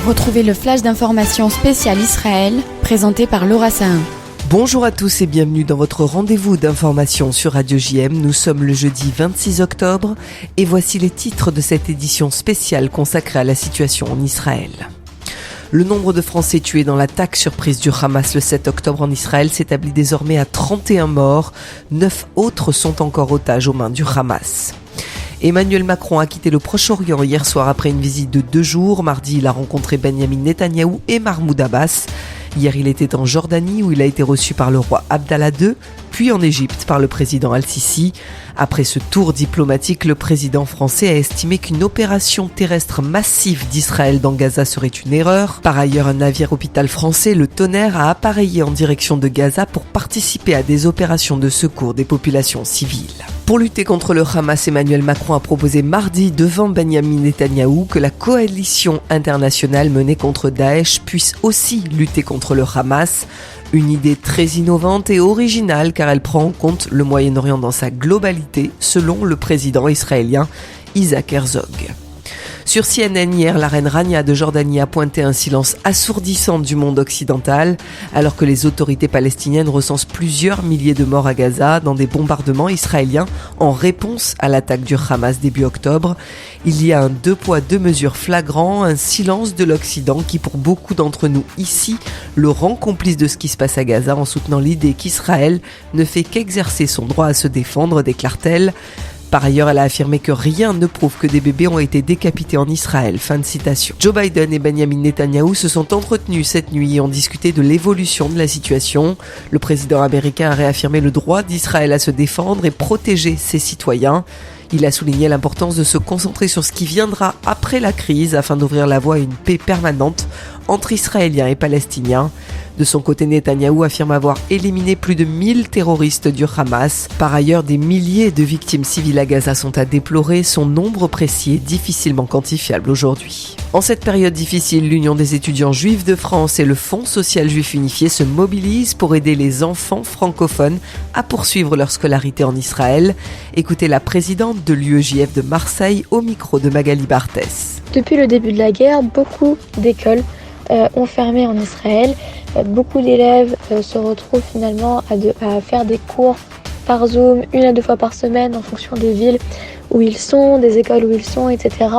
Retrouvez le flash d'information spécial Israël, présenté par Laura Sahin. Bonjour à tous et bienvenue dans votre rendez-vous d'information sur Radio JM. Nous sommes le jeudi 26 octobre et voici les titres de cette édition spéciale consacrée à la situation en Israël. Le nombre de Français tués dans l'attaque surprise du Hamas le 7 octobre en Israël s'établit désormais à 31 morts. 9 autres sont encore otages aux mains du Hamas. Emmanuel Macron a quitté le Proche-Orient hier soir après une visite de 2 jours. Mardi, il a rencontré Benyamin Netanyahou et Mahmoud Abbas. Hier, il était en Jordanie où il a été reçu par le roi Abdallah II, puis en Égypte par le président Al-Sisi. Après ce tour diplomatique, le président français a estimé qu'une opération terrestre massive d'Israël dans Gaza serait une erreur. Par ailleurs, un navire hôpital français, le Tonnerre, a appareillé en direction de Gaza pour participer à des opérations de secours des populations civiles. Pour lutter contre le Hamas, Emmanuel Macron a proposé mardi devant Benyamin Netanyahou que la coalition internationale menée contre Daesh puisse aussi lutter contre le Hamas. Une idée très innovante et originale car elle prend en compte le Moyen-Orient dans sa globalité, selon le président israélien Isaac Herzog. Sur CNN hier, la reine Rania de Jordanie a pointé un silence assourdissant du monde occidental, alors que les autorités palestiniennes recensent plusieurs milliers de morts à Gaza dans des bombardements israéliens en réponse à l'attaque du Hamas début octobre. Il y a un 2 poids 2 mesures flagrant, un silence de l'Occident qui pour beaucoup d'entre nous ici le rend complice de ce qui se passe à Gaza en soutenant l'idée qu'Israël ne fait qu'exercer son droit à se défendre, déclare-t-elle. Par ailleurs, elle a affirmé que rien ne prouve que des bébés ont été décapités en Israël. Fin de citation. Joe Biden et Benyamin Netanyahou se sont entretenus cette nuit et ont discuté de l'évolution de la situation. Le président américain a réaffirmé le droit d'Israël à se défendre et protéger ses citoyens. Il a souligné l'importance de se concentrer sur ce qui viendra après la crise afin d'ouvrir la voie à une paix permanente entre Israéliens et Palestiniens. De son côté, Netanyahou affirme avoir éliminé plus de 1000 terroristes du Hamas. Par ailleurs, des milliers de victimes civiles à Gaza sont à déplorer. Son nombre précis est difficilement quantifiable aujourd'hui. En cette période difficile, l'Union des étudiants juifs de France et le Fonds social juif unifié se mobilisent pour aider les enfants francophones à poursuivre leur scolarité en Israël. Écoutez la présidente de l'UEJF de Marseille au micro de Magali Barthès. Depuis le début de la guerre, beaucoup d'écoles ont fermé en Israël. Beaucoup d'élèves se retrouvent finalement à faire des cours par Zoom 1 à 2 fois par semaine en fonction des villes où ils sont, des écoles où ils sont, etc.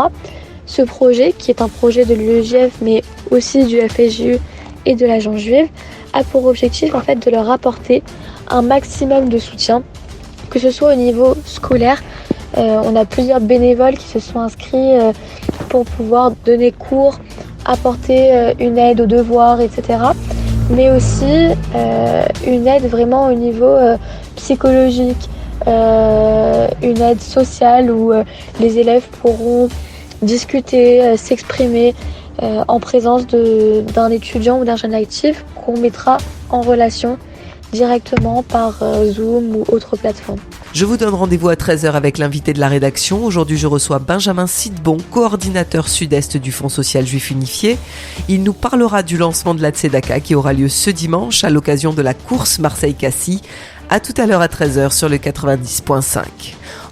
Ce projet, qui est un projet de l'UEJF mais aussi du FSJU et de l'Agence juive, a pour objectif en fait de leur apporter un maximum de soutien, que ce soit au niveau scolaire. On a plusieurs bénévoles qui se sont inscrits pour pouvoir donner cours, apporter une aide aux devoirs, etc. Mais aussi une aide vraiment au niveau psychologique, une aide sociale où les élèves pourront discuter, s'exprimer en présence d'un étudiant ou d'un jeune actif qu'on mettra en relation directement par Zoom ou autre plateforme. Je vous donne rendez-vous à 13h avec l'invité de la rédaction. Aujourd'hui, je reçois Benjamin Sidbon, coordinateur sud-est du Fonds social juif unifié. Il nous parlera du lancement de la Tzedaka qui aura lieu ce dimanche à l'occasion de la course Marseille-Cassis. À tout à l'heure à 13h sur le 90.5.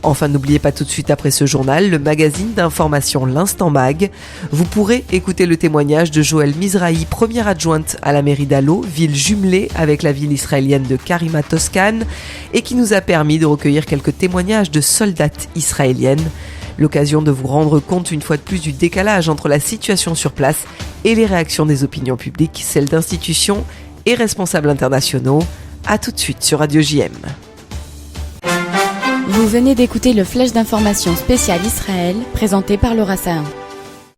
Enfin, n'oubliez pas tout de suite après ce journal, le magazine d'information L'Instant Mag. Vous pourrez écouter le témoignage de Joël Mizrahi, première adjointe à la mairie d'Allo, ville jumelée avec la ville israélienne de Karima Toscan, et qui nous a permis de recueillir quelques témoignages de soldates israéliennes. L'occasion de vous rendre compte une fois de plus du décalage entre la situation sur place et les réactions des opinions publiques, celles d'institutions et responsables internationaux. A tout de suite sur Radio JM. Vous venez d'écouter le flash d'information spécial Israël, présenté par Laura Sahin.